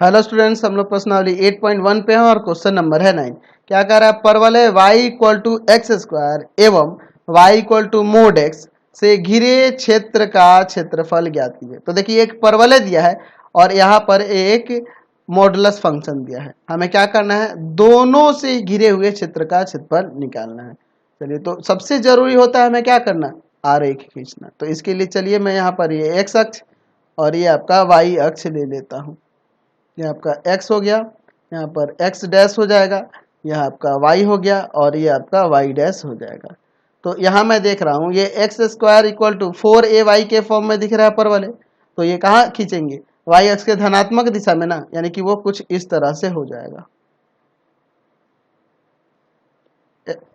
Hello students, हम लोग प्रश्नावली 8.1 पे हैं और क्वेश्चन नंबर है 9। क्या कह रहा है? परवलय y equal to x square एवं y equal to mod x से घिरे क्षेत्र का क्षेत्रफल ज्ञात कीजिए। तो देखिए, एक परवलय दिया है और यहाँ पर एक मॉडुलस फंक्शन दिया है। हमें क्या करना है? दोनों से घिरे हुए क्षेत्र का क्षेत्रफल निकालना है। चलिए, तो सबसे जरूरी होता है हमें क्या करना? आरेख खींचना। तो इसके लिए चलिए मैं यहाँ पर ये एक्स अक्ष और ये आपका वाई अक्ष ले लेता हूँ। ये आपका x हो गया, यहाँ पर x डैश हो जाएगा, यह आपका y हो गया और ये आपका y डैश हो जाएगा। तो यहाँ मैं देख रहा हूँ ये x square equal to 4ay के फॉर्म में दिख रहा है परवलय। तो ये कहाँ खींचेंगे? y अक्ष के धनात्मक दिशा में ना, यानी कि वो कुछ इस तरह से हो जाएगा।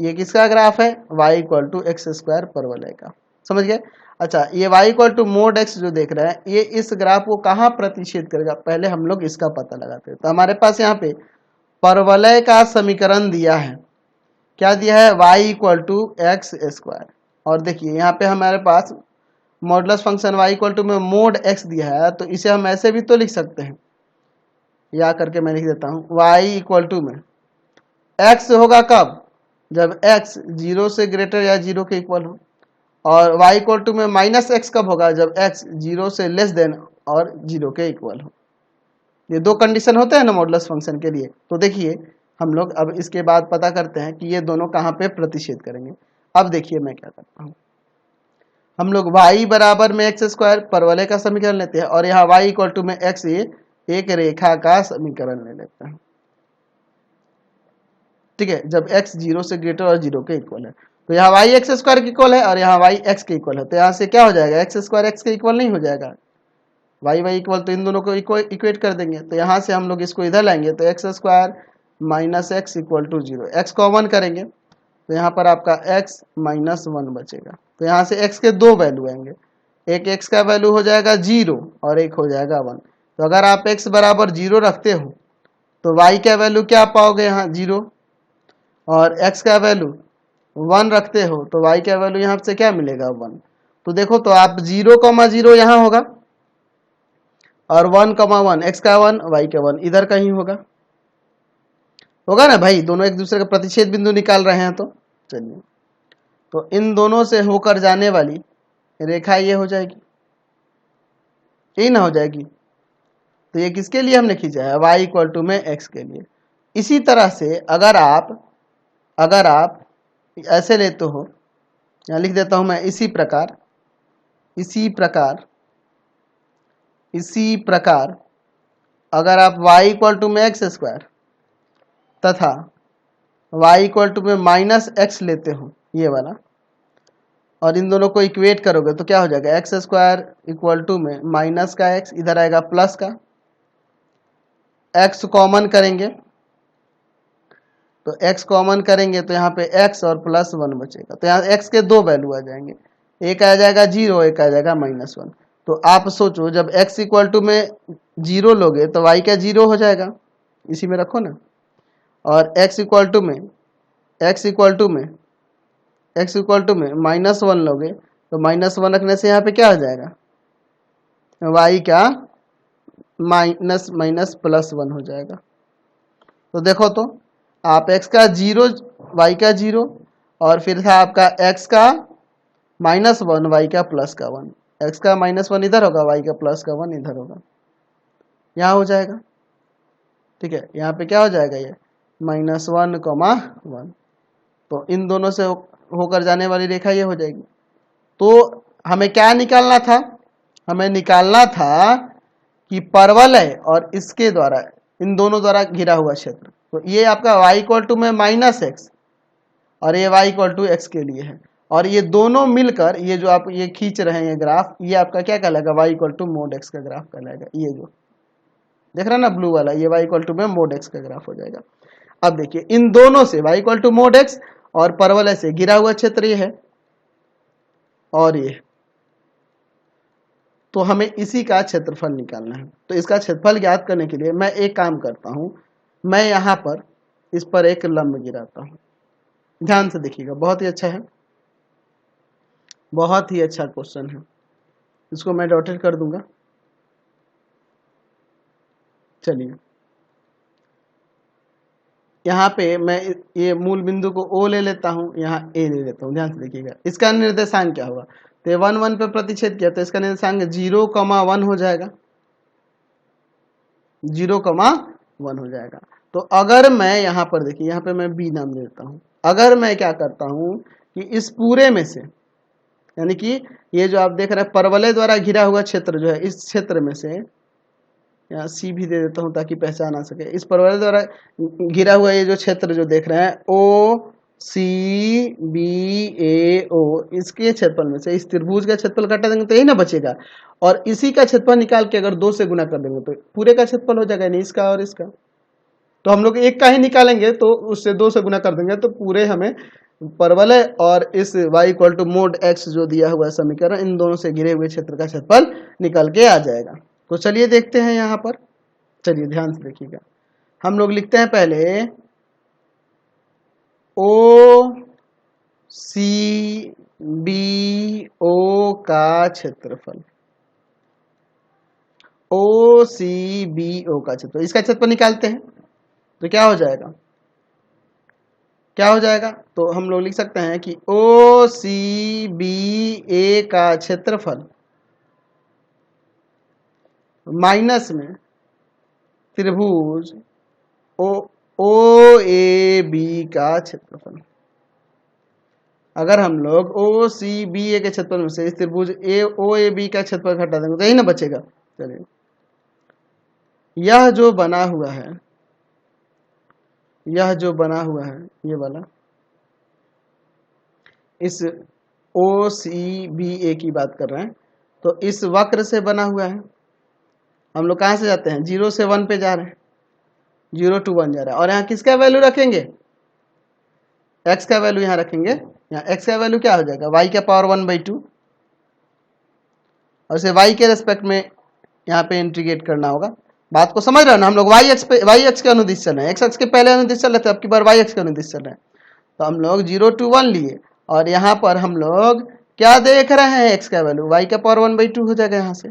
ये किसका ग्राफ है? y equal to x square परवलय का। समझ गए? अच्छा, ये y equal to mod x जो देख रहे हैं, ये इस ग्राफ को कहाँ प्रतिच्छेद करेगा? पहले हम लोग इसका पता लगाते हैं। तो हमारे पास यहाँ पे परवलय का समीकरण दिया है। क्या दिया है? y equal to x square. और देखिए यहाँ पे हमारे पास modulus function y equal to में मोड x दिया है, तो इसे हम ऐसे भी तो लिख सकते हैं। या करके मैं लिख देता हूँ, y इक्वल टू में x होगा कब? जब x 0 से ग्रेटर या 0 के इक्वल हो। और y इक्वल टू में माइनस एक्स कब होगा? जब x 0 से लेस देन और 0 के इक्वल हो। ये दो कंडीशन होते हैं ना मॉडुलस फंक्शन के लिए। तो देखिए, हम लोग अब इसके बाद पता करते हैं कि ये दोनों कहाँ पे प्रतिच्छेद करेंगे। अब देखिए मैं क्या करता हूँ, हम लोग y बराबर में एक्स स्क्वायर परवलय का समीकरण लेते हैं और यहाँ y इक्वल टू में x ये एक रेखा का समीकरण ले लेते हैं। ठीक है, जब x 0 से ग्रेटर और 0 के इक्वल है। तो यहाँ y एक्स स्क्वायर के इक्वल है और यहाँ y x के इक्वल है। तो यहाँ से क्या हो जाएगा? एक्स स्क्वायर एक्स के इक्वल नहीं हो जाएगा। वाई वाई इक्वल, तो इन दोनों को इक्वेट कर देंगे। तो यहाँ से हम लोग इसको इधर लाएंगे तो x square minus x equal to 0, x common करेंगे तो यहाँ पर आपका x माइनस 1 बचेगा। तो यहाँ से x के दो वैल्यू आएंगे, एक x का वैल्यू हो जाएगा 0 और एक हो जाएगा 1। तो अगर आप x बराबर 0 रखते हो तो y का वैल्यू क्या पाओगे? यहाँ 0। और x का वैल्यू 1 रखते हो तो y का वैल्यू यहाँ से क्या मिलेगा? 1। तो देखो, तो आप 0,0 यहाँ होगा और 1,1 x का 1 y का 1 इधर कहीं होगा ना भाई। दोनों एक दूसरे का प्रतिच्छेद बिंदु निकाल रहे हैं। तो चलिए, तो इन दोनों से होकर जाने वाली रेखा ये हो जाएगी, यही ना हो जाएगी। तो ये किसके लिए हमने खींचा है? y इक्वल टू में x के लिए। इसी तरह से अगर आप ऐसे लेते हो, यहाँ लिख देता हूं मैं, इसी प्रकार अगर आप y इक्वल टू में एक्स स्क्वायर तथा y इक्वल टू में माइनस एक्स लेते हो, ये वाला, और इन दोनों को इक्वेट करोगे तो क्या हो जाएगा? एक्स स्क्वायर इक्वल टू में माइनस का एक्स, इधर आएगा प्लस का, एक्स कॉमन करेंगे तो x कॉमन करेंगे तो यहाँ पे x और प्लस 1 बचेगा। तो यहाँ x के दो वैल्यू आ जाएंगे, एक आ जाएगा 0, एक आ जाएगा माइनस 1। तो आप सोचो, जब x इक्वल टू में 0 लोगे तो y का 0 हो जाएगा, इसी में रखो ना। और x इक्वल टू में माइनस 1 लोगे तो माइनस 1 रखने से यहाँ पे क्या हो जाएगा? y का माइनस माइनस प्लस 1 हो जाएगा। तो देखो, तो आप x का 0, y का 0 और फिर था आपका x का माइनस 1, y का प्लस का 1। x का माइनस 1 इधर होगा, y का प्लस का 1 इधर होगा, यहाँ हो जाएगा। ठीक है, यहाँ पे क्या हो जाएगा? ये -1,1। तो इन दोनों से होकर जाने वाली रेखा ये हो जाएगी। तो हमें क्या निकालना था? हमें निकालना था कि परवलय और इसके द्वारा, इन दोनों द्वारा घिरा हुआ क्षेत्र। तो ये आपका y इक्वल टू में माइनस एक्स और ये y इक्वल टू एक्स के लिए है। और ये दोनों मिलकर, ये जो आप ये खींच रहे हैं ये ग्राफ, ये आपका क्या कहलाएगा? y equal to mod x का ग्राफ कहलाएगा। ये जो देख रहे हैं ना ब्लू वाला, ये y इक्वल टू में मोड एक्स का ग्राफ हो जाएगा। अब देखिए, इन दोनों से y equal to mod x और परवलय से घिरा हुआ क्षेत्र ये है और ये, तो हमें इसी का क्षेत्रफल निकालना है। तो इसका क्षेत्रफल ज्ञात करने के लिए मैं एक काम करता हूं, मैं यहाँ पर इस पर एक लंब गिराता हूं। ध्यान से देखिएगा, बहुत ही अच्छा है, बहुत ही अच्छा क्वेश्चन है। इसको मैं डॉटेड कर दूंगा। चलिए यहाँ पे मैं ये मूल बिंदु को O ले लेता हूँ, यहाँ A ले लेता हूँ। ध्यान से देखिएगा इसका निर्देशांक क्या होगा। तो 1 1 पे प्रतिच्छेद किया तो इसका निर्देशांक 0,1 हो जाएगा, 0,1 हो जाएगा। तो अगर मैं यहाँ पर देखिए, यहाँ पे मैं B नाम देता हूँ। अगर मैं क्या करता हूँ कि इस पूरे में से, यानी कि ये जो आप देख रहे हैं परवलय द्वारा घिरा हुआ क्षेत्र जो है, इस क्षेत्र में से, यहाँ सी भी दे देता हूँ ताकि पहचान आ सके, इस परवलय द्वारा घिरा हुआ ये जो क्षेत्र जो देख रहे हैं O C B A O, इसके क्षेत्रफल में से इस त्रिभुज का क्षेत्रफल घटा देंगे तो यही ना बचेगा, और इसी का क्षेत्रफल निकाल के अगर 2 से गुना कर देंगे तो पूरे का क्षेत्रफल हो जाएगा, यानी इसका और इसका। तो हम लोग एक का ही निकालेंगे तो उससे 2 से गुना कर देंगे तो पूरे हमें परवलय और इस y equal to mod x जो दिया हुआ है समीकरण, इन दोनों से घिरे हुए क्षेत्र का क्षेत्रफल निकल के आ जाएगा। तो चलिए देखते हैं यहाँ पर, चलिए ध्यान से देखिएगा। हम लोग लिखते हैं पहले O C B O का क्षेत्रफल, O C B O का क्षेत्रफल, इसका क्षेत्रफल निकालते हैं तो क्या हो जाएगा, क्या हो जाएगा। तो हम लोग लिख सकते हैं कि O C B A का क्षेत्रफल माइनस में त्रिभुज O A B का क्षेत्रफल। अगर हम लोग O C B A के क्षेत्रफल में से इस त्रिभुज O A B का क्षेत्रफल घटा देंगे तो यही ना बचेगा। चलिए यह जो बना हुआ है, यह जो बना हुआ है ये वाला, इस O C B A की बात कर रहे हैं, तो इस वक्र से बना हुआ है। हम लोग कहाँ से जाते हैं, 0 से 1 पे जा रहे हैं, 0 to 1 जा रहा है, और यहाँ किसका वैल्यू रखेंगे, x का वैल्यू यहाँ रखेंगे। यहाँ x का वैल्यू क्या हो जाएगा, y का पावर 1/2, और इसे y के रेस्पेक्ट में यहाँ पे इंटीग्रेट करना होगा। बात को समझ रहे हो ना, हम लोग y अक्ष के अनुदिश चल रहे हैं, x अक्ष के पहले अनुदिश चल रहे थे, अब की बार y अक्ष के अनुदिश चल रहे हैं। तो हम लोग 0 to 1 लिए, और यहाँ पर हम लोग क्या देख रहे हैं, x का वैल्यू y का पावर 1/2 हो जाएगा यहाँ से,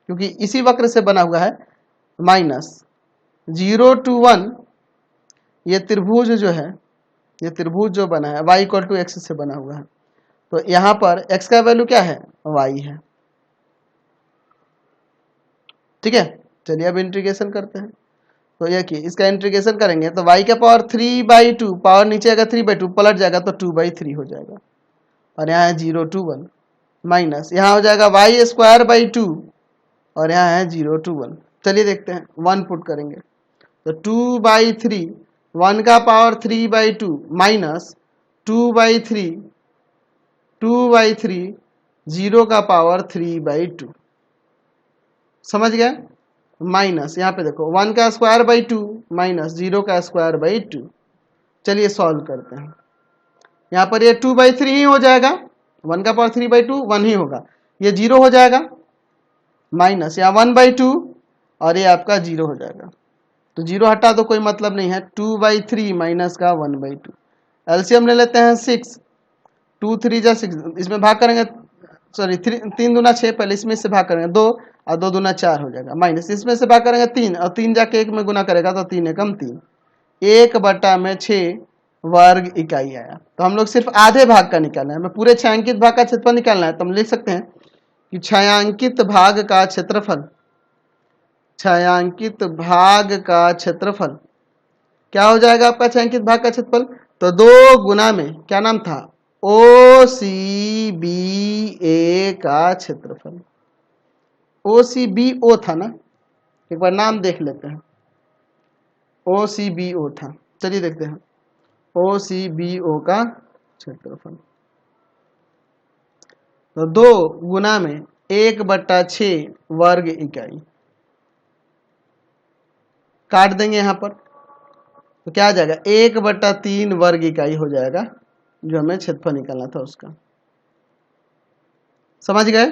क्योंकि इसी वक्र से बना हुआ है। माइनस 0 to 1, ये त्रिभुज जो है, ये त्रिभुज जो बना है y इक्वल टू एक्स से बना हुआ है, तो यहाँ पर x का वैल्यू क्या है, y है। ठीक है, चलिए अब इंटीग्रेशन करते हैं। तो ये कि इसका इंटीग्रेशन करेंगे तो y का पावर 3/2, पावर नीचे आएगा 3/2, पलट जाएगा तो 2/3 हो जाएगा, और यहाँ है 0 to 1, माइनस यहाँ हो जाएगा y²/2, और यहाँ है 0 to 1। चलिए देखते हैं, 1 पुट करेंगे तो 2/3, 1 का पावर 3/2 माइनस 2/3, 2/3, 0 का पावर 3/2, समझ गए। माइनस यहाँ पे देखो 1 का स्क्वायर/2 माइनस 0 का स्क्वायर/2। चलिए सॉल्व करते हैं। यहाँ पर ये 2/3 ही हो जाएगा, 1 का पावर 3/2 1 ही होगा, ये 0 हो जाएगा, माइनस यहाँ 1/2, और ये आपका 0 हो जाएगा। तो 0 हटा दो, कोई मतलब नहीं है, 2/3 माइनस का 1/2। एलसीएम ले लेते हैं 6, 2 3 जा 6, इसमें भाग करेंगे, सॉरी 3 दूना 6, पहले इसमें से भाग करेंगे 2, और 2 दूना 4 हो जाएगा, माइनस इसमें से भाग करेंगे 3, और 3 जाके 1 में गुना करेगा तो 3 एकम 3, 1/6 वर्ग इकाई आया। तो हम लोग सिर्फ आधे भाग का निकालना है, हमें पूरे छायांकित भाग का क्षेत्रफल निकालना है। तो हम लिख सकते हैं कि छायांकित भाग का क्षेत्रफल, छायांकित भाग का क्षेत्रफल क्या हो जाएगा आपका, छायांकित भाग का क्षेत्रफल, तो 2 गुना में क्या नाम था, OCBA का क्षेत्रफल, OCBO था ना, एक बार नाम देख लेते हैं, OCBO था। चलिए देखते हैं OCBO का क्षेत्रफल, तो 2 गुना में 1/6 वर्ग इकाई, काट देंगे यहाँ पर तो क्या आ जाएगा, 1/3 वर्ग इकाई हो जाएगा, जो हमें क्षेत्रफल निकालना था उसका। समझ गए।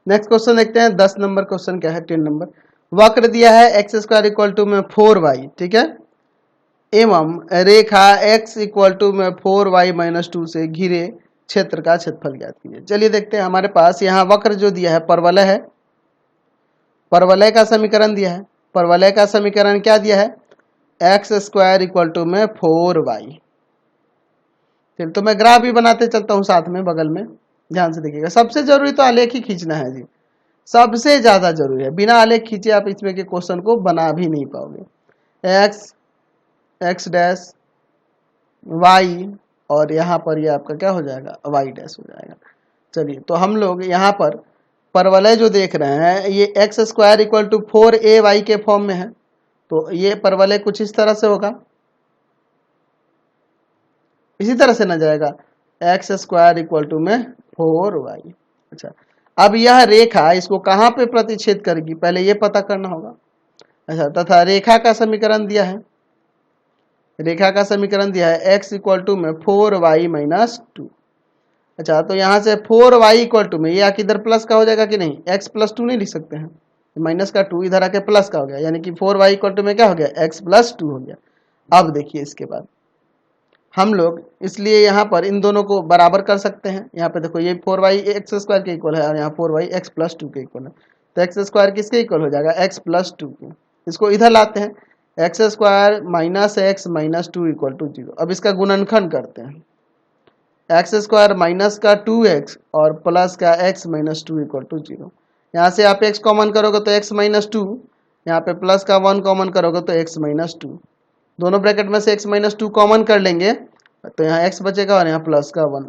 नेक्स्ट क्वेश्चन देखते हैं, 10 नंबर क्वेश्चन क्या है, 10 नंबर। वक्र दिया है x² इक्वल टू में 4y, ठीक है, एवं रेखा x इक्वल टू में 4y-2 से घिरे क्षेत्र का क्षेत्रफल ज्ञात कीजिए। चलिए देखते हैं, हमारे पास यहाँ वक्र जो दिया है परवलय है, परवलय का समीकरण दिया है, परवलय का समीकरण क्या दिया है, एक्स स्क्वायर इक्वल टू में 4y। चलिए तो मैं ग्राफ भी बनाते चलता हूँ साथ में बगल में, ध्यान से देखिएगा। सबसे जरूरी तो आलेख ही खींचना है जी, सबसे ज्यादा जरूरी है। बिना आलेख खींचे आप इसमें के क्वेश्चन को बना भी नहीं पाओगे। एक्स, एक्स डैश, वाई, और यहाँ पर ये आपका क्या हो जाएगा, वाई डैश हो जाएगा। चलिए तो हम लोग यहाँ पर परवलय जो देख रहे हैं ये x square equal to 4ay के फॉर्म में है, तो ये परवलय कुछ इस तरह से होगा, इसी तरह से ना जाएगा, एक्स स्क्वायर इक्वल टू में 4y। अच्छा, अब यह रेखा इसको कहाँ पे प्रतिच्छेद करेगी, पहले ये पता करना होगा। अच्छा, तथा रेखा का समीकरण दिया है, रेखा का समीकरण दिया है x इक्वल टू में 4y माइनस 2। अच्छा, तो यहाँ से 4y इक्वल टू में ये आके इधर प्लस का हो जाएगा कि नहीं, x प्लस 2 नहीं लिख सकते हैं, माइनस का 2 इधर आके प्लस का हो गया, यानी कि 4y इक्वल टू में क्या हो गया, x प्लस 2 हो गया। अब देखिए इसके बाद हम लोग इसलिए यहाँ पर इन दोनों को बराबर कर सकते हैं। यहाँ पे देखो ये 4y एक्स स्क्वायर के इक्वल है और यहाँ 4y x प्लस 2 के इक्वल है, तो एक्स स्क्वायर किसके इक्वल हो जाएगा, x प्लस 2 के। इसको इधर लाते हैं, x square minus x minus 2 equal to 0। अब इसका गुणनखंड करते हैं, एक्स स्क्वायर माइनस का 2x और प्लस का x माइनस 2 इक्वल टू 0। यहाँ से आप x कॉमन करोगे तो x माइनस 2, यहाँ पे प्लस का 1 कॉमन करोगे तो x माइनस 2, दोनों ब्रैकेट में से x माइनस 2 कॉमन कर लेंगे तो यहाँ x बचेगा और यहाँ प्लस का 1।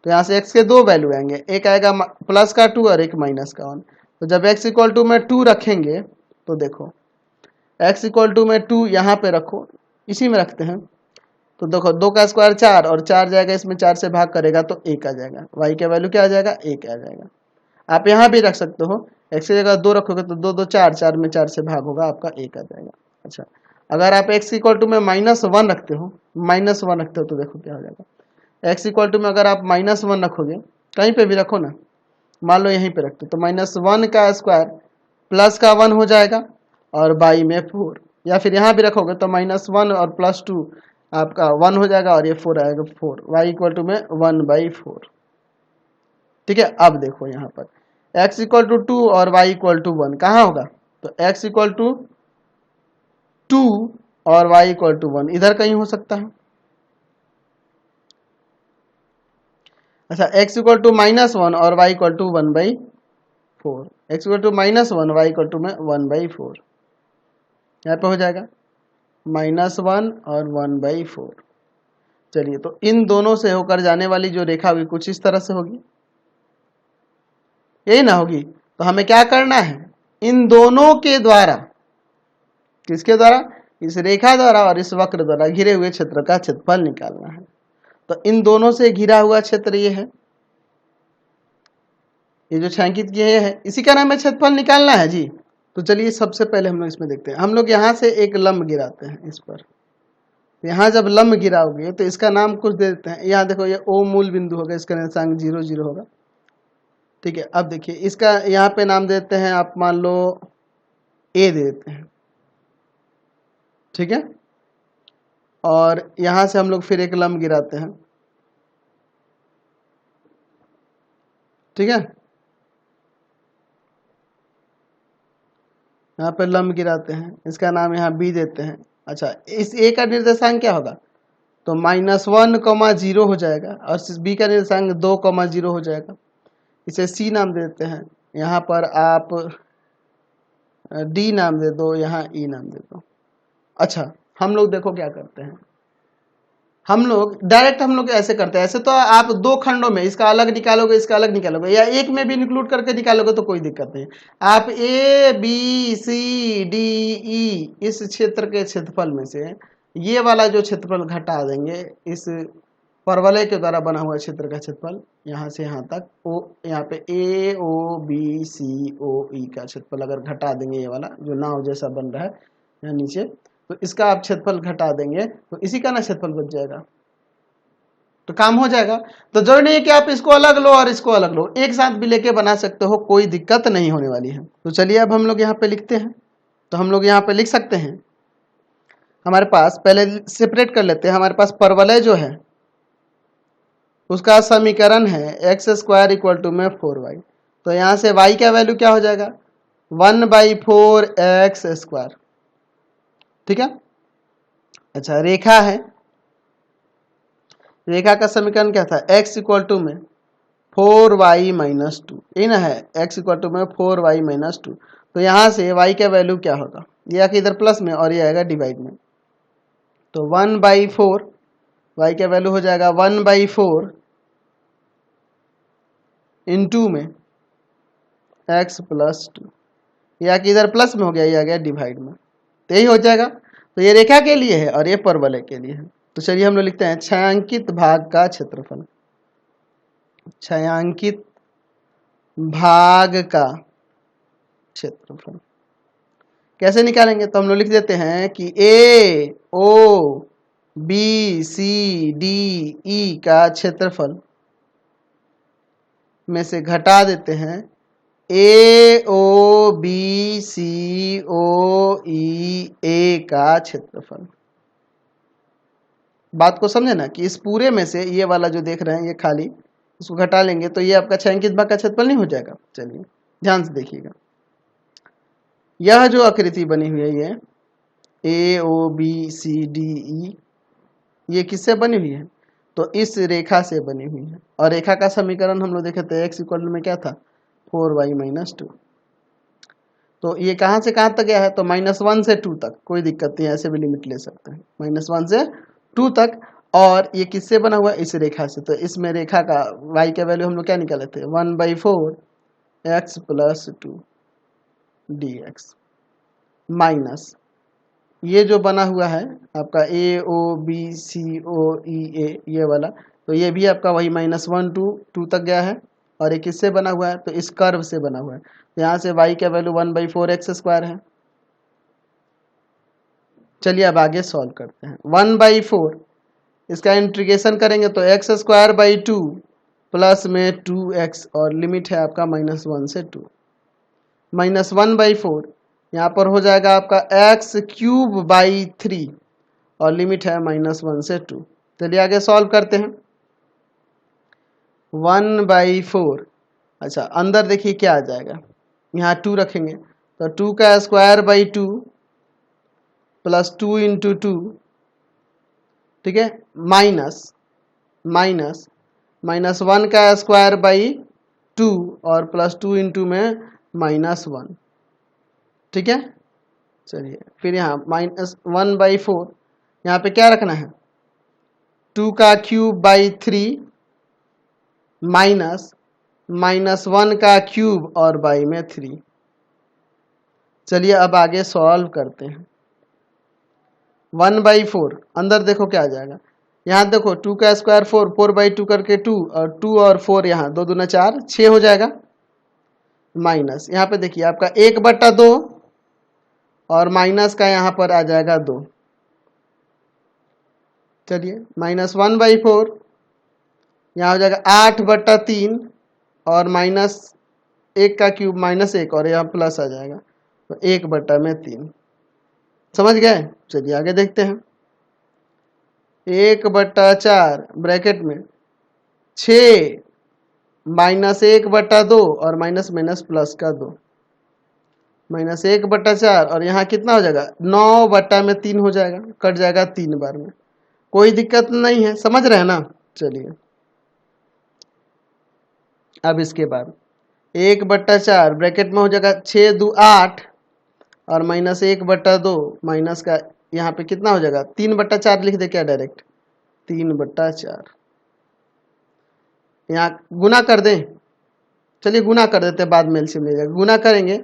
तो यहाँ से x के दो वैल्यू आएंगे, एक आएगा प्लस का 2 और एक माइनस का 1। तो जब x इक्वल टू में 2 रखेंगे तो देखो x इक्वल टू में 2 यहाँ पे रखो, इसी में रखते हैं, तो देखो 2 का स्क्वायर 4 और 4 जाएगा इसमें, 4 से भाग करेगा तो 1 आ जाएगा, y का वैल्यू क्या आ जाएगा, 1 आ जाएगा। आप यहाँ भी रख सकते हो, x की जगह 2 रखोगे तो 2 2 4, 4 में 4 से भाग होगा, आपका 1 आ जाएगा। अच्छा, अगर आप x इक्वल टू में -1 रखते हो, -1 रखते हो तो देखो क्या हो जाएगा, x इक्वल टू में अगर आप -1 रखोगे, कहीं पे भी रखो ना, मान लो यहीं पे रखते तो -1 का स्क्वायर प्लस का 1 हो जाएगा और बाई में 4, या फिर यहाँ भी रखोगे तो -1 और प्लस 2 आपका 1 हो जाएगा और ये 4 आएगा 4, y इक्वल टू में 1/4। ठीक है, अब देखो यहाँ पर x इक्वल टू 2 और y इक्वल टू 1 कहाँ होगा, तो x इक्वल टू 2 और y इक्वल टू 1 इधर कहीं हो सकता है। अच्छा, x इक्वल टू -1 और y equal to 1/4, x equal to -1 y equal to में 1/4, यहाँ पे हो जाएगा -1 और 1/4। चलिए तो इन दोनों से होकर जाने वाली जो रेखा होगी कुछ इस तरह से होगी, यही ना होगी। तो हमें क्या करना है, इन दोनों के द्वारा, किसके द्वारा, इस रेखा द्वारा और इस वक्र द्वारा घिरे हुए क्षेत्र का क्षेत्रफल निकालना है। तो इन दोनों से घिरा हुआ क्षेत्र ये है, ये जो छायांकित किए है, इसी का नाम है क्षेत्रफल निकालना है जी। तो चलिए सबसे पहले हम लोग इसमें देखते हैं, हम लोग यहाँ से एक लंब गिराते हैं इस पर, यहाँ जब लंब गिराओगे तो इसका नाम कुछ दे देते हैं, यहाँ देखो ये O मूल बिंदु होगा, इसका निर्देशांक 0 0 होगा। ठीक है, अब देखिए इसका यहाँ पे नाम देते हैं, आप मान लो A दे देते हैं, ठीक है, और यहाँ से हम लोग फिर एक लंब गिराते हैं, ठीक है, यहाँ पे लंब गिराते हैं, इसका नाम यहाँ B देते हैं। अच्छा, इस A का निर्देशांक क्या होगा, तो -1, 0 हो जाएगा, और B का निर्देशांक 2, 0 हो जाएगा, इसे C नाम देते हैं। यहाँ पर आप D नाम दे दो, यहाँ E नाम दे दो। अच्छा, हम लोग देखो क्या करते हैं, हम लोग डायरेक्ट हम लोग ऐसे करते हैं, ऐसे तो आप दो खंडों में इसका अलग निकालोगे, इसका अलग निकालोगे, या एक में भी इंक्लूड करके निकालोगे तो कोई दिक्कत नहीं। आप ABCDE इस क्षेत्र के क्षेत्रफल में से ये वाला जो क्षेत्रफल घटा देंगे, इस परवलय के द्वारा बना हुआ क्षेत्र का क्षेत्रफल यहाँ से यहाँ तक, ओ यहाँ पे AOBCOE का क्षेत्रफल अगर घटा देंगे, ये वाला जो नाव जैसा बन रहा है यहाँ नीचे, तो इसका आप क्षेत्रफल घटा देंगे तो इसी का ना क्षेत्रफल बच जाएगा, तो काम हो जाएगा। तो जरूरी नहीं है कि आप इसको अलग लो और इसको अलग लो, एक साथ भी लेके बना सकते हो, कोई दिक्कत नहीं होने वाली है। तो चलिए अब हम लोग यहाँ पे लिखते हैं, तो हम लोग यहाँ पे लिख सकते हैं, हमारे पास पहले सेपरेट कर लेते हैं, हमारे पास परवलय जो है उसका समीकरण है x² इक्वल टू में 4y। तो यहाँ से y का वैल्यू क्या हो जाएगा, 1/4x²। ठीक है। अच्छा, रेखा है, रेखा का समीकरण क्या था, x इक्वल टू में 4y माइनस 2, ये ना है, x इक्वल टू में 4y माइनस 2। तो यहाँ से y का वैल्यू क्या होगा, ये आके इधर प्लस में और ये आएगा डिवाइड में। तो 1/4 y का वैल्यू हो जाएगा 1/4 इंटू में x प्लस 2, ये आके इधर प्लस में हो गया, ये आ गया डिवाइड में, तो यही हो जाएगा। तो ये रेखा के लिए है और ये परवलय के लिए है। तो चलिए हम लोग लिखते हैं छायांकित भाग का क्षेत्रफल, छायांकित भाग का क्षेत्रफल कैसे निकालेंगे, तो हम लोग लिख देते हैं कि ए O B C D E का क्षेत्रफल में से घटा देते हैं ए ओ बी सी ओ ई ए का क्षेत्रफल। बात को समझे ना, कि इस पूरे में से ये वाला जो देख रहे हैं ये खाली, इसको घटा लेंगे तो ये आपका छायांकित भाग का क्षेत्रफल नहीं हो जाएगा। चलिए ध्यान से देखिएगा, यह जो आकृति बनी हुई है ये ए O B C D E, ये किससे बनी हुई है, तो इस रेखा से बनी हुई है। और रेखा का समीकरण हम लोग देखे थे एक्स इक्वल में क्या था, 4y माइनस 2। तो ये कहाँ से कहाँ तक गया है, तो -1 से 2 तक, कोई दिक्कत नहीं है, ऐसे भी लिमिट ले सकते हैं, -1 से 2 तक। और ये किससे बना हुआ है, इस रेखा से। तो इसमें रेखा का y का वैल्यू हम लोग क्या निकाले थे, 1/4 x प्लस 2 dx माइनस ये जो बना हुआ है आपका ए ओ बी सी ओ ई ए, ये वाला, तो ये भी आपका वही -1 to 2 तक गया है। और ये किससे बना हुआ है, तो इस कर्व से बना हुआ है। तो यहाँ से y का वैल्यू 1/4x² है। चलिए अब आगे सॉल्व करते हैं। 1/4 इसका इंटीग्रेशन करेंगे तो x²/2 प्लस में 2x, और लिमिट है आपका -1 से 2, -1/4 यहाँ पर हो जाएगा आपका x³/3 और लिमिट है -1 से 2। चलिए आगे सॉल्व करते हैं। 1/4, अच्छा अंदर देखिए क्या आ जाएगा, यहाँ 2 रखेंगे तो 2 का स्क्वायर/2 प्लस 2 इंटू 2, ठीक है, माइनस -1 का स्क्वायर/2 और प्लस 2 इंटू में -1, ठीक है। चलिए फिर यहाँ -1/4 यहाँ पे क्या रखना है, 2 का क्यूब/3 माइनस -1 का क्यूब और बाई में 3। चलिए अब आगे सॉल्व करते हैं। 1/4 अंदर देखो क्या आ जाएगा, यहाँ देखो 2 का स्क्वायर 4, 4/2 करके 2, और 2 और 4 यहाँ 2 दूना 4, 6 हो जाएगा। माइनस यहाँ पे देखिए आपका 1/2 और माइनस का यहाँ पर आ जाएगा 2। चलिए -1/4 यहाँ हो जाएगा 8/3 और -1 का क्यूब -1 और यहाँ प्लस आ जाएगा, तो 1/3। समझ गए। चलिए आगे देखते हैं। 1/4 ब्रैकेट में 6 -1/2 और माइनस प्लस का 2, -1/4 और यहाँ कितना हो जाएगा, 9/3 हो जाएगा, कट जाएगा 3 बार में, कोई दिक्कत नहीं है, समझ रहे हैं ना। चलिए अब इसके बाद 1/4 ब्रैकेट में हो जाएगा 6 2 8 और -1/2 माइनस का यहाँ पे कितना हो जाएगा, 3/4 लिख दे क्या डायरेक्ट, 3/4 यहाँ गुना कर दें। चलिए गुना कर देते हैं, बाद में एलसीएम ले जाएगा, गुना करेंगे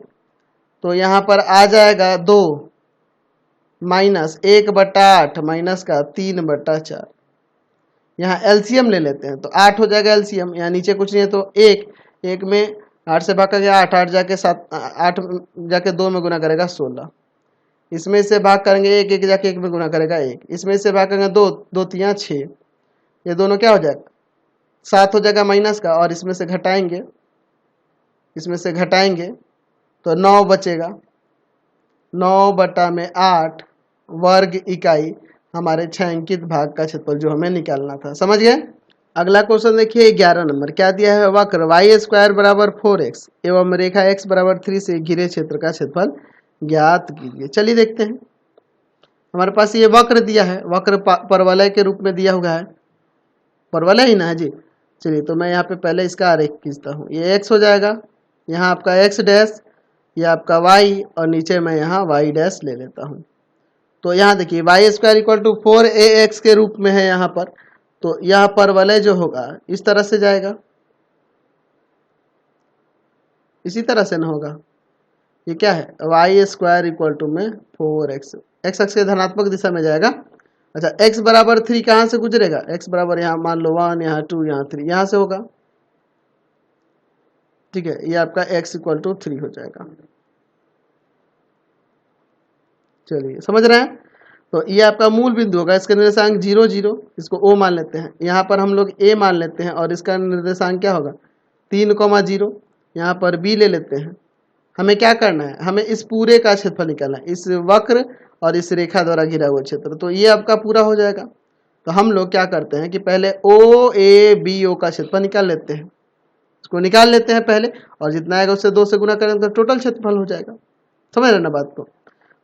तो यहाँ पर आ जाएगा 2 -1/8 माइनस का 3/4। यहाँ एलसीएम ले लेते हैं तो 8 हो जाएगा एलसीएम, यहाँ नीचे कुछ नहीं है तो 1 में 8 से भाग करके 8 8 जाके 7 8 जाके 2 में गुना करेगा 16, इसमें से भाग करेंगे 1 1 जाके 1 में गुना करेगा 1, इसमें से भाग करेंगे 2 2 3 6, ये दोनों क्या हो जाएगा 7 हो जाएगा माइनस का, और इसमें से घटाएंगे तो 9 बचेगा, 9/8 वर्ग इकाई हमारे छायांकित भाग का क्षेत्रफल जो हमें निकालना था। समझ गए। अगला क्वेश्चन देखिए 11 नंबर, क्या दिया है, वक्र वाई स्क्वायर बराबर 4x एवं रेखा x बराबर 3 से घिरे क्षेत्र का क्षेत्रफल ज्ञात कीजिए। चलिए देखते हैं, हमारे पास ये वक्र दिया है, वक्र परवलय के रूप में दिया हुआ है, परवलय ही ना है जी। चलिए तो मैं यहाँ पे पहले इसका आरेख खींचता हूँ, ये x हो जाएगा, यहाँ आपका x डैश, ये आपका y, और नीचे मैं यहाँ y डैश ले लेता हूँ। तो यहाँ देखिए Y square equal to 4ax के रूप में है यहाँ पर, तो यह परवलय जो होगा इस तरह से जाएगा, इसी तरह से ना होगा, ये क्या है, वाई स्क्वायर इक्वल टू में 4x, एक्स अक्ष के धनात्मक दिशा में जाएगा। अच्छा x बराबर 3 कहाँ से गुजरेगा, x बराबर यहाँ मान लो 1, यहाँ 2, यहाँ 3, यहाँ से होगा, ठीक है, ये आपका x इक्वल टू 3 हो जाएगा। चलिए समझ रहे हैं, तो ये आपका मूल बिंदु होगा, इसका निर्देशांक 0 0, इसको O मान लेते हैं, यहाँ पर हम लोग A मान लेते हैं, और इसका निर्देशांक क्या होगा 3,0, यहाँ पर B ले लेते हैं। हमें क्या करना है, हमें इस पूरे का क्षेत्रफल निकालना है, इस वक्र और इस रेखा द्वारा घिरा हुआ क्षेत्र, तो ये आपका पूरा हो जाएगा। तो हम लोग क्या करते हैं कि पहले OABO का क्षेत्रफल निकाल लेते हैं, इसको निकाल लेते हैं पहले, और जितना आएगा उससे 2 से गुना करेंगे तो टोटल क्षेत्रफल हो जाएगा। समझ रहे ना बात को।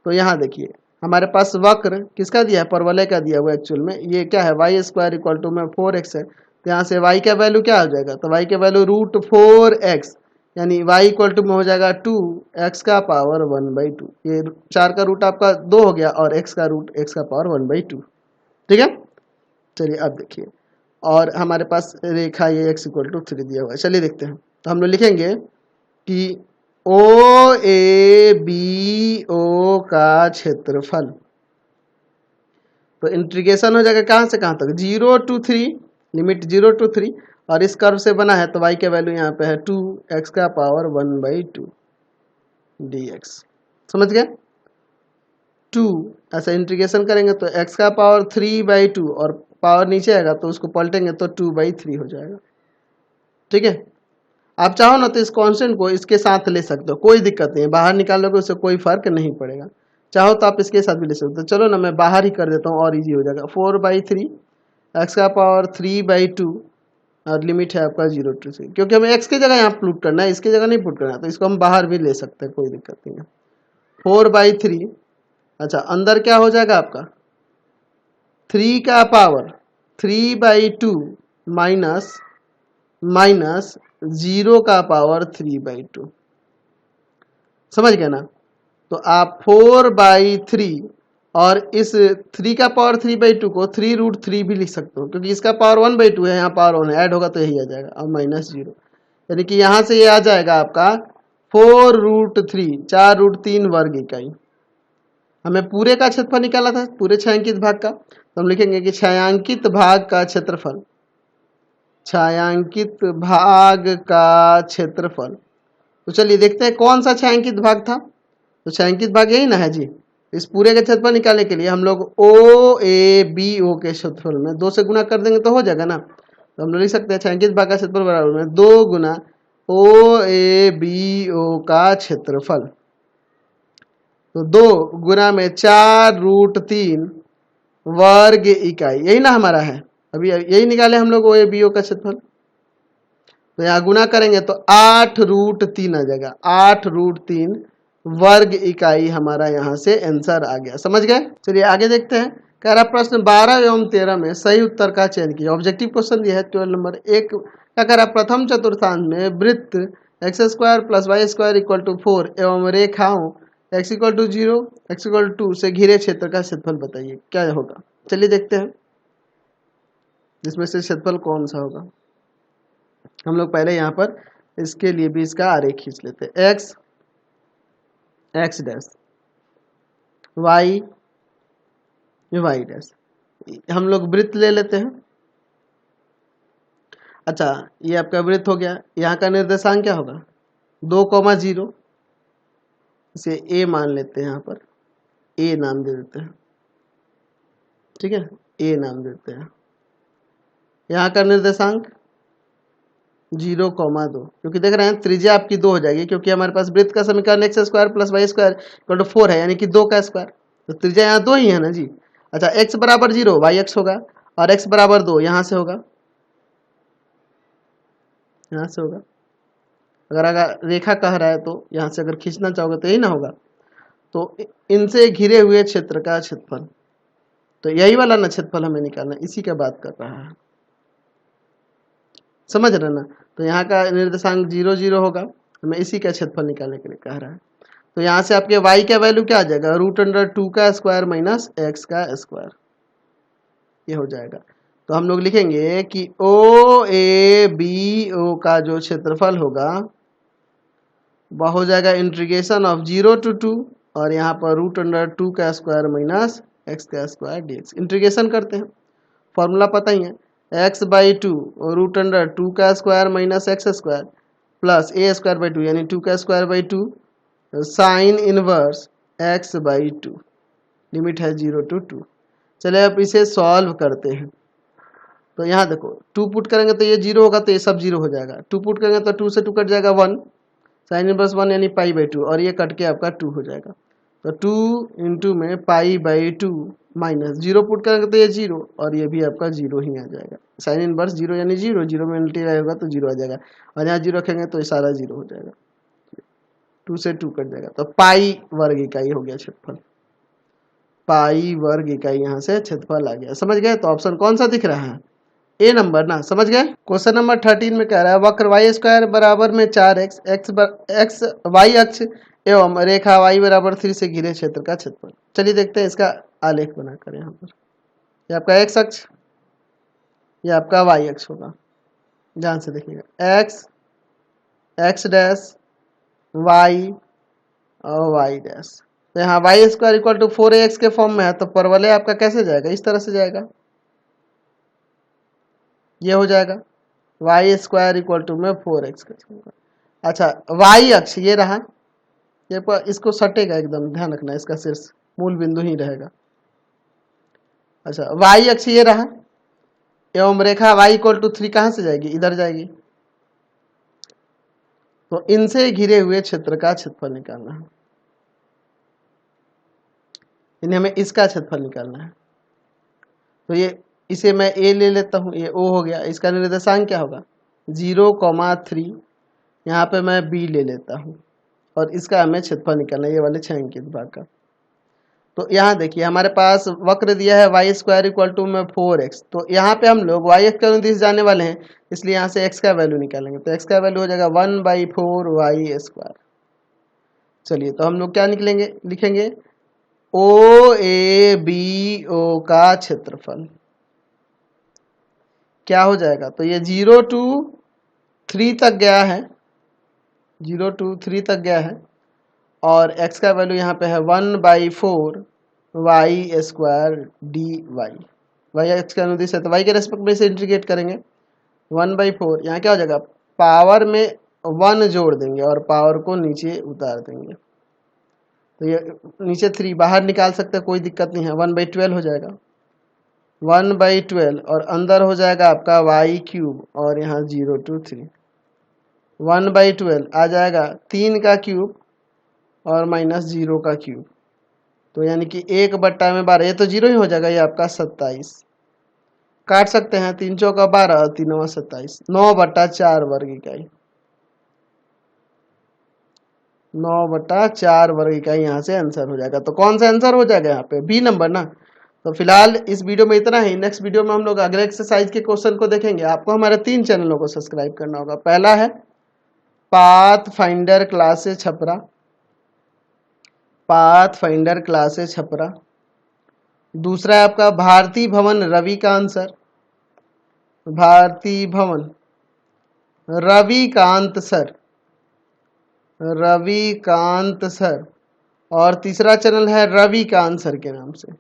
तो यहाँ देखिए हमारे पास वक्र किसका दिया है, परवलय का दिया हुआ एक्चुअल में, ये क्या है वाई स्क्वायर इक्वल टू में 4x है, तो यहाँ से y का वैल्यू क्या हो जाएगा, तो y का वैल्यू √4x, यानी y इक्वल टू में हो जाएगा 2x का पावर 1/2, ये 4 का रूट आपका 2 हो गया, और x का रूट x का पावर 1/2, ठीक है। चलिए अब देखिए, और हमारे पास रेखा ये x इक्वल टू 3 दिया हुआ है। चलिए देखते हैं, तो हम लोग लिखेंगे कि OABO का क्षेत्रफल, तो इंटीग्रेशन हो जाएगा कहाँ से कहाँ तक, 0 to 3, लिमिट 0 to 3, और इस कर्व से बना है तो y के वैल्यू यहाँ पे है 2x का पावर 1/2 dx, समझ गए। 2 ऐसा इंटीग्रेशन करेंगे तो x का पावर 3/2, और पावर नीचे आएगा तो उसको पलटेंगे तो 2/3 हो जाएगा, ठीक है। आप चाहो ना तो इस कांस्टेंट को इसके साथ ले सकते हो, कोई दिक्कत नहीं है, बाहर निकालोगे उससे कोई फर्क नहीं पड़ेगा, चाहो तो आप इसके साथ भी ले सकते हो। चलो ना मैं बाहर ही कर देता हूँ और इजी हो जाएगा, 4/3 x का पावर 3/2, और लिमिट है आपका 0 to 3, क्योंकि हमें x की जगह यहाँ पुट करना है, इसकी जगह नहीं पुट करना है, तो इसको हम बाहर भी ले सकते हैं, कोई दिक्कत नहीं है। 4/3, अच्छा अंदर क्या हो जाएगा आपका 3 का पावर 3/2 माइनस 0 का पावर 3/2, समझ गए ना। तो आप 4/3 और इस 3 का पावर 3/2 को 3√3 भी लिख सकते हो, क्योंकि इसका पावर 1/2 है, यहाँ पावर 1 है, ऐड होगा तो यही आ जाएगा, और -0, यानी कि यहाँ से ये आ जाएगा आपका 4√3, 4√3 वर्ग इकाई। हमें पूरे का क्षेत्रफल निकाला था, पूरे छायांकित भाग का, तो हम लिखेंगे कि छायांकित भाग का क्षेत्रफल, छायांकित भाग का क्षेत्रफल। तो चलिए देखते हैं कौन सा छायांकित भाग था, तो छायांकित भाग यही ना है जी। इस पूरे का क्षेत्रफल निकालने के लिए हम लोग OABO के क्षेत्रफल में 2 से गुना कर देंगे तो हो जाएगा ना, तो हम लोग लिख सकते हैं छायांकित भाग का क्षेत्रफल बराबर में 2 गुना OABO का क्षेत्रफल, तो 2 गुना में 4√3 वर्ग इकाई, यही ना हमारा है, अभी यही निकाले हम लोग OABO का क्षेत्रफल। तो यहाँ गुना करेंगे तो 8√3 आ जाएगा, 8√3 वर्ग इकाई हमारा यहाँ से आंसर आ गया, समझ गए। चलिए आगे देखते हैं, कह रहा प्रश्न 12 एवं 13 में सही उत्तर का चयन किया। ऑब्जेक्टिव क्वेश्चन दिया है 12 नंबर 1 क्या कह रहा, प्रथम चतुर्थांश में वृत्त x² + y² = 4 एवं रेखाओं x = 0 x = 2 से घिरे क्षेत्र का क्षेत्रफल बताइए, क्या होगा। चलिए देखते हैं इसमें से क्षेत्रफल कौन सा होगा। हम लोग पहले यहाँ पर इसके लिए भी इसका आरेख खींच लेते हैं, x डैश y डैश, हम लोग वृत्त ले लेते हैं। अच्छा ये आपका वृत्त हो गया, यहाँ का निर्देशांक क्या होगा 2,0, इसे a मान लेते हैं, यहाँ पर a नाम दे देते हैं, ठीक है, a नाम देते हैं। यहाँ का निर्देशांक 0,2, क्योंकि देख रहे हैं त्रिज्या आपकी 2 हो जाएगी, क्योंकि हमारे पास वृत्त का समीकरण x² + y² = 4 है, यानी कि 2 का स्क्वायर, तो त्रिज्या यहाँ 2 ही है ना जी। अच्छा x बराबर 0 yx होगा, और x बराबर 2 यहाँ से होगा, यहाँ से होगा। अगर रेखा कह रहा है तो यहाँ से अगर खींचना चाहोगे तो यही ना होगा। तो इनसे घिरे हुए क्षेत्र का क्षेत्रफल, तो यही वाला ना क्षेत्रफल हमें निकालना, इसी का बात कर रहा है, समझ रहे ना। तो यहाँ का निर्देशांक 0 0 होगा, हमें इसी का क्षेत्रफल निकालने के लिए कह रहा है। तो यहाँ से आपके y का वैल्यू क्या आ जाएगा, √2 का स्क्वायर माइनस x का स्क्वायर, ये हो जाएगा। तो हम लोग लिखेंगे कि OABO का जो क्षेत्रफल होगा वह हो जाएगा इंटीग्रेशन ऑफ 0 to 2 और यहाँ पर √2 का स्क्वायर माइनस x का स्क्वायर dx। इंटीग्रेशन करते हैं, फॉर्मूला पता ही है, x/2 √2 का square minus x square plus a²/2 यानी 2 का स्क्वायर/2 साइन इनवर्स x/2, लिमिट है 0 to 2। चलिए अब इसे सॉल्व करते हैं। तो यहाँ देखो 2 पुट करेंगे तो ये 0 होगा, तो ये सब 0 हो जाएगा। 2 पुट करेंगे तो 2 से 2 कट जाएगा 1, साइन इनवर्स 1 यानी π/2, और ये कट के आपका 2 हो जाएगा। तो 2 इंटू में π/2 माइनस 0 पुट करेंगे तो ये 0 और ये भी आपका 0 ही आ जाएगा। साइन इनवर्स 0 यानी 0, 0 में मल्टीप्लाई होगा तो 0 आ जाएगा, और यहाँ 0 रखेंगे तो ये सारा 0 हो जाएगा, 2 से 2 कट जाएगा। तो पाई वर्ग इकाई हो गया क्षेत्रफल, पाई वर्ग इकाई यहाँ से क्षेत्रफल आ गया। समझ गए। तो ऑप्शन कौन सा दिख रहा है, ए नंबर ना, समझ गए। क्वेश्चन नंबर 13 में कह रहा है वक्र y² बराबर में 4x x y अक्ष एवं रेखा y बराबर 3 से घिरे क्षेत्र का क्षेत्रफल। चलिए देखते हैं इसका आलेख बनाकर। यहाँ पर ये आपका x अक्ष, ये आपका y अक्ष होगा, ध्यान से देखिएगा, x डैश y और y डैश। तो यहाँ y² = 4ax के फॉर्म में है, तो परवलय आपका कैसे जाएगा, इस तरह से जाएगा, ये हो जाएगा y² में 4x का होगा। अच्छा y अक्ष ये रहा, ये इसको सटेगा एकदम, ध्यान रखना, इसका शीर्ष मूल बिंदु ही रहेगा। अच्छा y अक्ष ये रहा एवं रेखा y = 3 कहाँ से जाएगी, इधर जाएगी। तो इनसे घिरे हुए क्षेत्र का क्षेत्रफल निकालना है, इन्हें हमें इसका क्षेत्रफल निकालना है। तो ये इसे मैं a ले लेता हूँ, ये o हो गया, इसका निर्देशांक क्या होगा 0,3, यहाँ पे मैं b ले लेता हूँ और इसका हमें क्षेत्रफल निकालना है, ये वाले 6 अंकित भाग का। तो यहाँ देखिए हमारे पास वक्र दिया है y² में 4x, तो यहाँ पे हम लोग y अक्ष के अनुदिश जाने वाले हैं, इसलिए यहाँ से x का वैल्यू निकालेंगे। तो x का वैल्यू हो जाएगा 1/4y²। चलिए तो हम लोग क्या निकलेंगे, लिखेंगे OABO का क्षेत्रफल क्या हो जाएगा। तो ये 0 to 3 तक गया है, 0 to 3 तक गया है, और x का वैल्यू यहाँ पे है 1/4 y² dy। y x का अनुदिश है तो y के रेस्पेक्ट में इसे इंटीग्रेट करेंगे, 1/4 यहाँ क्या हो जाएगा, पावर में 1 जोड़ देंगे और पावर को नीचे उतार देंगे। तो ये नीचे 3 बाहर निकाल सकते हैं, कोई दिक्कत नहीं है, 1/12 हो जाएगा, 1/12 और अंदर हो जाएगा आपका y³ और यहाँ 0 to 3, 1/12 आ जाएगा 3 का क्यूब और माइनस 0 का क्यूब, तो यानी कि 1/12, ये तो 0 ही हो जाएगा, ये आपका 27। काट सकते हैं, 3 चौका 12 और 3 27, 9/4 वर्ग इकाई, 9/4 वर्ग इकाई यहाँ से आंसर हो जाएगा। तो कौन सा आंसर हो जाएगा यहाँ पे, बी नंबर ना। तो फिलहाल इस वीडियो में इतना ही, नेक्स्ट वीडियो में हम लोग अगले एक्सरसाइज के क्वेश्चन को देखेंगे। आपको हमारे 3 चैनलों को सब्सक्राइब करना होगा। पहला है path finder classes Chhapra, path finder classes Chhapra. दूसरा है आपका भारती भवन रविकांत सर, भारती भवन रविकांत सर, रविकांत सर। और तीसरा चैनल है रविकांत सर के नाम से।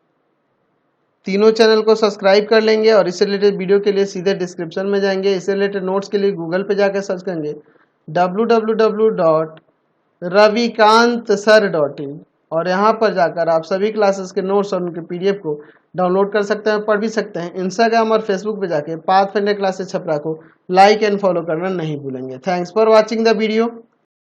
तीनों चैनल को सब्सक्राइब कर लेंगे और इससे रिलेटेड वीडियो के लिए सीधे डिस्क्रिप्शन में जाएंगे। इससे रिलेटेड नोट्स के लिए गूगल पे जाकर सर्च करेंगे www.ravikantsir.in और यहाँ पर जाकर आप सभी क्लासेस के नोट्स और उनके PDF को डाउनलोड कर सकते हैं, पढ़ भी सकते हैं। इंस्टाग्राम और फेसबुक पे जाके पाथ फाइंडर क्लासेस छपरा को लाइक एंड फॉलो करना नहीं भूलेंगे। Thanks for watching the video.